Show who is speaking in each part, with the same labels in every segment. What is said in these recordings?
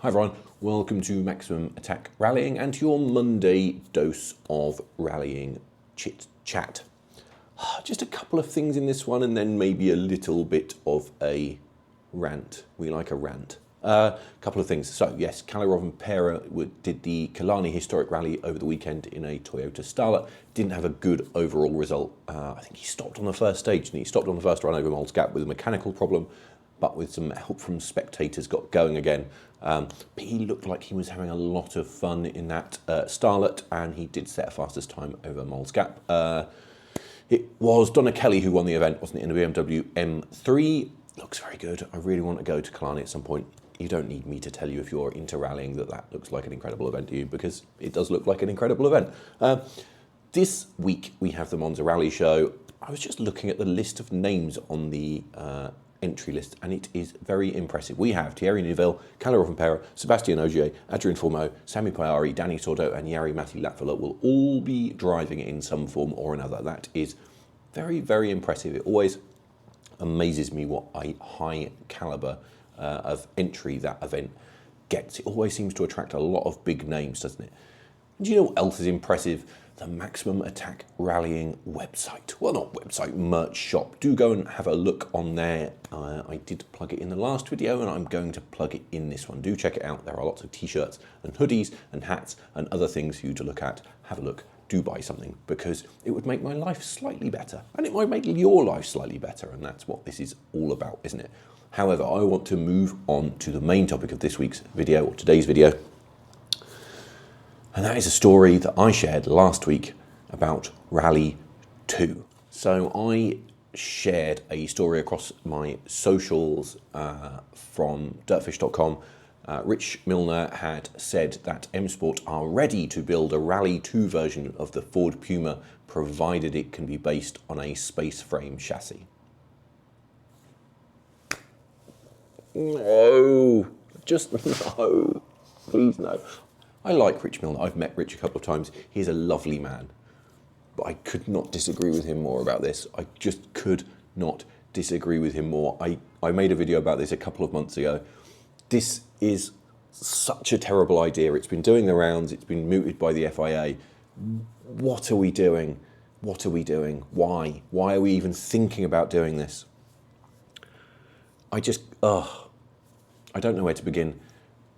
Speaker 1: Hi everyone, welcome to Maximum Attack Rallying and to your Monday dose of rallying chit chat. Just a couple of things in this one and then maybe a little bit of a rant. We like a rant. Couple of things. So yes, Kalle and Pera did the Killarney Historic Rally over the weekend in a Toyota Starlet. Didn't have a good overall result. I think he stopped on the first stage and he stopped on the first run over Monza Gap with a mechanical problem, but with some help from spectators got going again. But he looked like he was having a lot of fun in that Starlet, and he did set a fastest time over Monza Gap. It was Donna Kelly who won the event, wasn't it, in a BMW M3. Looks very good. I really want to go to Killarney at some point. You don't need me to tell you if you're into rallying that looks like an incredible event to you, because it does look like an incredible event. This week we have the Monza Rally Show. I was just looking at the list of names on the entry list, and it is very impressive. We have Thierry Neuville, Kalle Rovanperä, Sébastien Ogier, Adrien Fourmeau, Sami Pajari, Danny Sordo, and Jari Matti Latvala will all be driving it in some form or another. That is very, very impressive. It always amazes me what a high caliber of entry that event gets. It always seems to attract a lot of big names, doesn't it? And do you know what else is impressive? The Maximum Attack Rallying website. Well, not website, merch shop. Do go and have a look on there. I did plug it in the last video and I'm going to plug it in this one. Do check it out. There are lots of t-shirts and hoodies and hats and other things for you to look at. Have a look. Do buy something, because it would make my life slightly better, and it might make your life slightly better, and that's what this is all about, isn't it? However, I want to move on to the main topic of this week's video, or today's video. And that is a story that I shared last week about Rally2. So I shared a story across my socials from dirtfish.com. Rich Millener had said that M Sport are ready to build a Rally2 version of the Ford Puma, provided it can be based on a space frame chassis. No, just no, please no. I like Rich Millener. I've met Rich a couple of times. He's a lovely man. But I could not disagree with him more about this. I just could not disagree with him more. I made a video about this a couple of months ago. This is such a terrible idea. It's been doing the rounds. It's been mooted by the FIA. What are we doing? What are we doing? Why? Why are we even thinking about doing this? I don't know where to begin.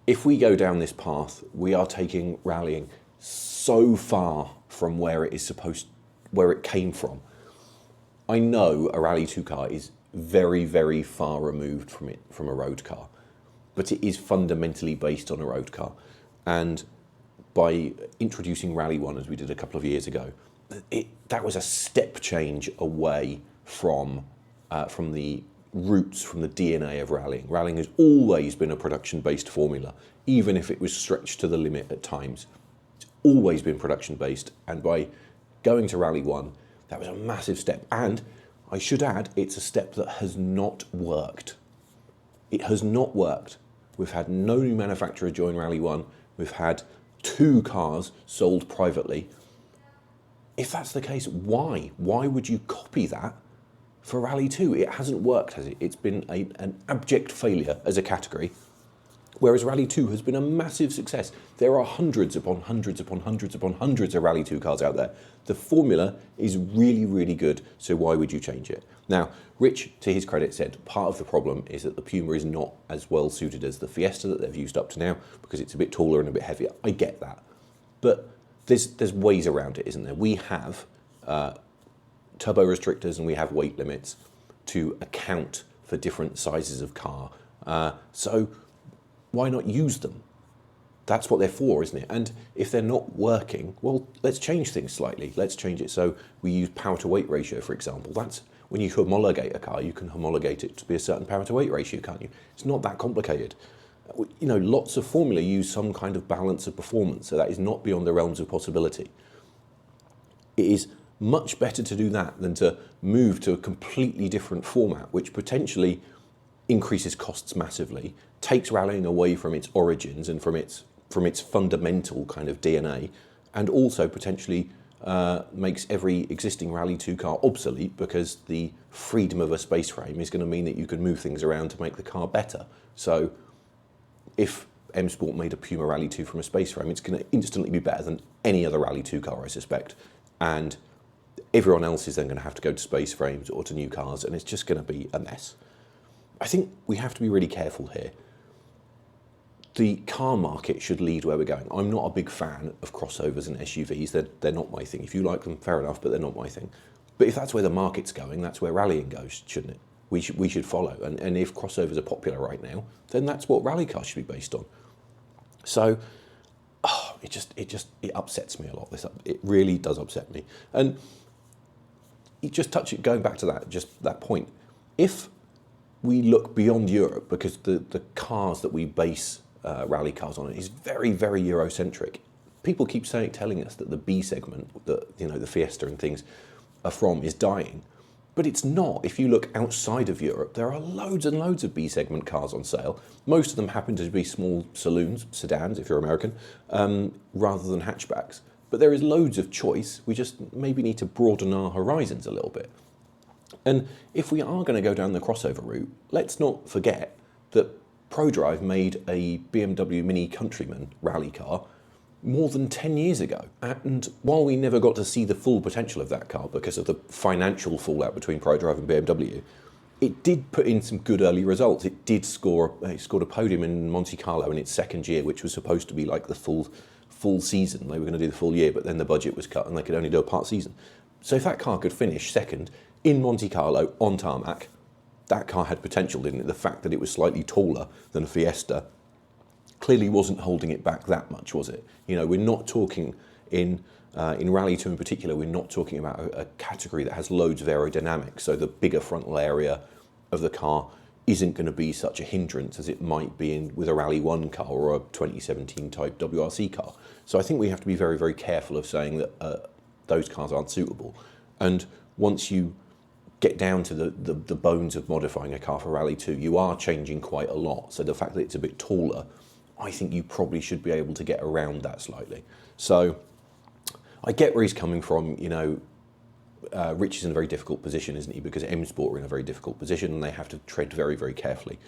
Speaker 1: If we go down this path, we are taking rallying so far from where it came from. I know a Rally2 car is very, very far removed from a road car, but it is fundamentally based on a road car. And by introducing Rally 1, as we did a couple of years ago, that was a step change away from the roots, from the DNA of rallying. Rallying has always been a production-based formula, even if it was stretched to the limit at times. It's always been production-based, and by going to Rally 1, that was a massive step. And I should add, it's a step that has not worked. It has not worked. We've had no new manufacturer join Rally 1. We've had 2 cars sold privately. If that's the case, why? Why would you copy that for Rally 2? It hasn't worked, has it? It's been an abject failure as a category, whereas Rally 2 has been a massive success. There are hundreds upon hundreds upon hundreds upon hundreds of Rally 2 cars out there. The formula is really, really good, so why would you change it? Now, Rich, to his credit, said part of the problem is that the Puma is not as well suited as the Fiesta that they've used up to now, because it's a bit taller and a bit heavier. I get that. But there's ways around it, isn't there? We have turbo restrictors and we have weight limits to account for different sizes of car. So why not use them? That's what they're for, isn't it? And if they're not working, well, let's change things slightly. Let's change it so we use power to weight ratio, for example. That's when you homologate a car, you can homologate it to be a certain power to weight ratio, can't you? It's not that complicated. You know, lots of formula use some kind of balance of performance, so that is not beyond the realms of possibility. It is much better to do that than to move to a completely different format, which potentially increases costs massively, takes rallying away from its origins and from its fundamental kind of DNA, and also potentially makes every existing Rally 2 car obsolete, because the freedom of a space frame is going to mean that you can move things around to make the car better. So if M Sport made a Puma Rally 2 from a space frame, it's going to instantly be better than any other Rally 2 car, I suspect. And everyone else is then going to have to go to space frames or to new cars, and it's just going to be a mess. I think we have to be really careful here. The car market should lead where we're going. I'm not a big fan of crossovers and SUVs. They're not my thing. If you like them, fair enough, but they're not my thing. But if that's where the market's going, that's where rallying goes, shouldn't it? We should follow. And if crossovers are popular right now, then that's what rally cars should be based on. So, it upsets me a lot. It really does upset me. And you just touch it, going back to that point. If we look beyond Europe, because the cars that we base rally cars on is very, very Eurocentric. People keep telling us that the B segment, the Fiesta and things are from, is dying. But it's not. If you look outside of Europe, there are loads and loads of B segment cars on sale. Most of them happen to be small saloons, sedans if you're American, rather than hatchbacks. But there is loads of choice. We just maybe need to broaden our horizons a little bit. And if we are going to go down the crossover route, let's not forget that ProDrive made a BMW Mini Countryman rally car more than 10 years ago. And while we never got to see the full potential of that car because of the financial fallout between ProDrive and BMW, it did put in some good early results. It scored a podium in Monte Carlo in its second year, which was supposed to be like the full season. They were going to do the full year, but then the budget was cut and they could only do a part season. So if that car could finish second in Monte Carlo on tarmac, that car had potential, didn't it? The fact that it was slightly taller than a Fiesta clearly wasn't holding it back that much, was it? We're not talking in Rally 2 in particular, we're not talking about a category that has loads of aerodynamics, so the bigger frontal area of the car isn't going to be such a hindrance as it might be with a Rally 1 car or a 2017 type WRC car. So I think we have to be very, very careful of saying that those cars aren't suitable. And once you get down to the bones of modifying a car for Rally 2, you are changing quite a lot. So the fact that it's a bit taller, I think you probably should be able to get around that slightly. So I get where he's coming from. Rich is in a very difficult position, isn't he? Because M Sport are in a very difficult position and they have to tread very, very carefully.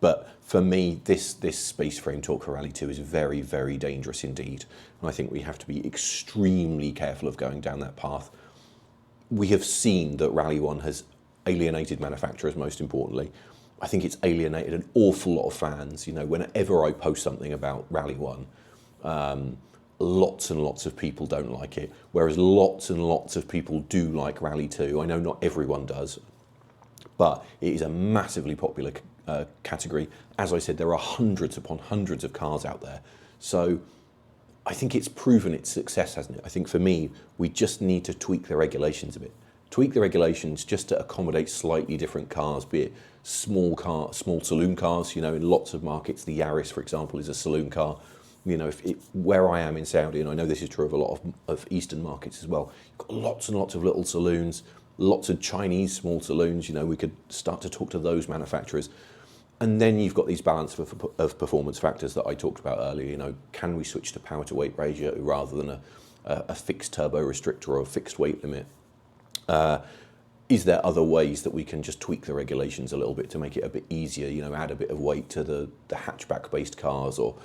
Speaker 1: But for me, this space frame talk for Rally 2 is very, very dangerous indeed. And I think we have to be extremely careful of going down that path. We have seen that Rally 1 has alienated manufacturers, most importantly. I think it's alienated an awful lot of fans. Whenever I post something about Rally 1, lots and lots of people don't like it, whereas lots and lots of people do like Rally 2. I know not everyone does, but it is a massively popular category. As I said, there are hundreds upon hundreds of cars out there. So I think it's proven its success, hasn't it? I think for me, we just need to tweak the regulations a bit. Tweak the regulations just to accommodate slightly different cars, be it small saloon cars. In lots of markets, the Yaris, for example, is a saloon car. Where I am in Saudi, and I know this is true of a lot of Eastern markets as well, you've got lots and lots of little saloons, lots of Chinese small saloons. We could start to talk to those manufacturers. And then you've got these balance of performance factors that I talked about earlier. Can we switch to power to weight ratio rather than a fixed turbo restrictor or a fixed weight limit? Is there other ways that we can just tweak the regulations a little bit to make it a bit easier? Add a bit of weight to the hatchback-based cars, or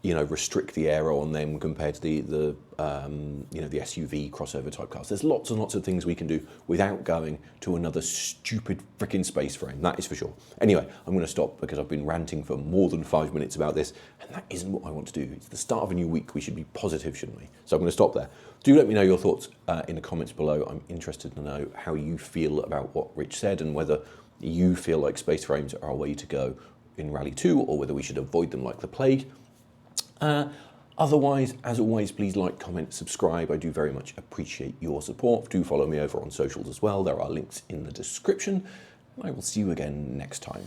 Speaker 1: restrict the aero on them compared to the SUV crossover type cars. There's lots and lots of things we can do without going to another stupid freaking space frame. That is for sure. Anyway, I'm going to stop because I've been ranting for more than 5 minutes about this, and that isn't what I want to do. It's the start of a new week. We should be positive, shouldn't we? So I'm going to stop there. Do let me know your thoughts in the comments below. I'm interested to know how you feel about what Rich said and whether you feel like space frames are a way to go in Rally 2 or whether we should avoid them like the plague. Otherwise, as always, please like, comment, subscribe. I do very much appreciate your support. Do follow me over on socials as well. There are links in the description. I will see you again next time.